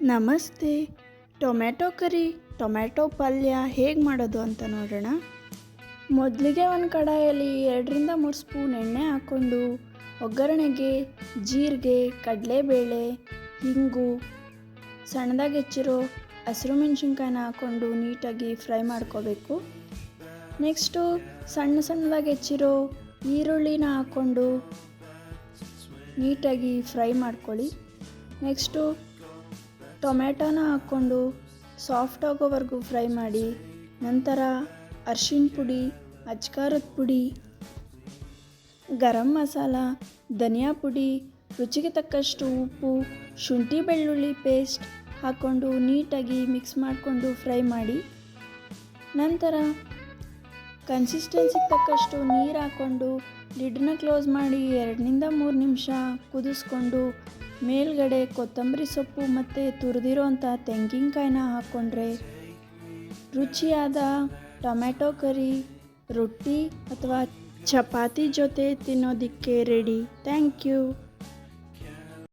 ನಮಸ್ತೆ. ಟೊಮ್ಯಾಟೊ ಕರಿ, ಟೊಮ್ಯಾಟೊ ಪಲ್ಯ ಹೇಗೆ ಮಾಡೋದು ಅಂತ ನೋಡೋಣ. ಮೊದಲಿಗೆ ಒಂದು ಕಡಾಯಲ್ಲಿ 2-3 ಸ್ಪೂನ್ ಎಣ್ಣೆ ಹಾಕ್ಕೊಂಡು ಒಗ್ಗರಣೆಗೆ ಜೀರಿಗೆ, ಕಡಲೆಬೇಳೆ, ಹಿಂಗು, ಸಣ್ಣದಾಗಿ ಹೆಚ್ಚಿರೋ ಹಸಿರು ಮೆಣಸಿನ್ಕಾಯಿನ ಹಾಕ್ಕೊಂಡು ನೀಟಾಗಿ ಫ್ರೈ ಮಾಡ್ಕೋಬೇಕು. ನೆಕ್ಸ್ಟು ಸಣ್ಣದಾಗಿ ಹೆಚ್ಚಿರೋ ಈರುಳ್ಳಿನ ಹಾಕ್ಕೊಂಡು ನೀಟಾಗಿ ಫ್ರೈ ಮಾಡ್ಕೊಳ್ಳಿ. ನೆಕ್ಸ್ಟು ಟೊಮ್ಯಾಟೋನ ಹಾಕ್ಕೊಂಡು ಸಾಫ್ಟ್ ಆಗೋವರೆಗೂ ಫ್ರೈ ಮಾಡಿ. ನಂತರ ಅರಿಶಿಣ ಪುಡಿ, ಅಚ್ಕಾರದ ಪುಡಿ, ಗರಂ ಮಸಾಲ, ಧನಿಯಾ ಪುಡಿ, ರುಚಿಗೆ ತಕ್ಕಷ್ಟು ಉಪ್ಪು, ಶುಂಠಿ ಬೆಳ್ಳುಳ್ಳಿ ಪೇಸ್ಟ್ ಹಾಕ್ಕೊಂಡು ನೀಟಾಗಿ ಮಿಕ್ಸ್ ಮಾಡಿಕೊಂಡು ಫ್ರೈ ಮಾಡಿ. ನಂತರ ಕನ್ಸಿಸ್ಟೆನ್ಸಿಗೆ ತಕ್ಕಷ್ಟು ನೀರು ಹಾಕ್ಕೊಂಡು ಲಿಡ್ನ ಕ್ಲೋಸ್ ಮಾಡಿ 2-3 ನಿಮಿಷ ಕುದಿಸ್ಕೊಂಡು ಮೇಲ್ಗಡೆ ಕೊತ್ತಂಬರಿ ಸೊಪ್ಪು ಮತ್ತು ತುರಿದಿರೋಂಥ ತೆಂಗಿನಕಾಯಿನ ಹಾಕ್ಕೊಂಡ್ರೆ ರುಚಿಯಾದ ಟೊಮ್ಯಾಟೊ ಕರಿ ರೊಟ್ಟಿ ಅಥವಾ ಚಪಾತಿ ಜೊತೆ ತಿನ್ನೋದಕ್ಕೆ ರೆಡಿ. Thank you.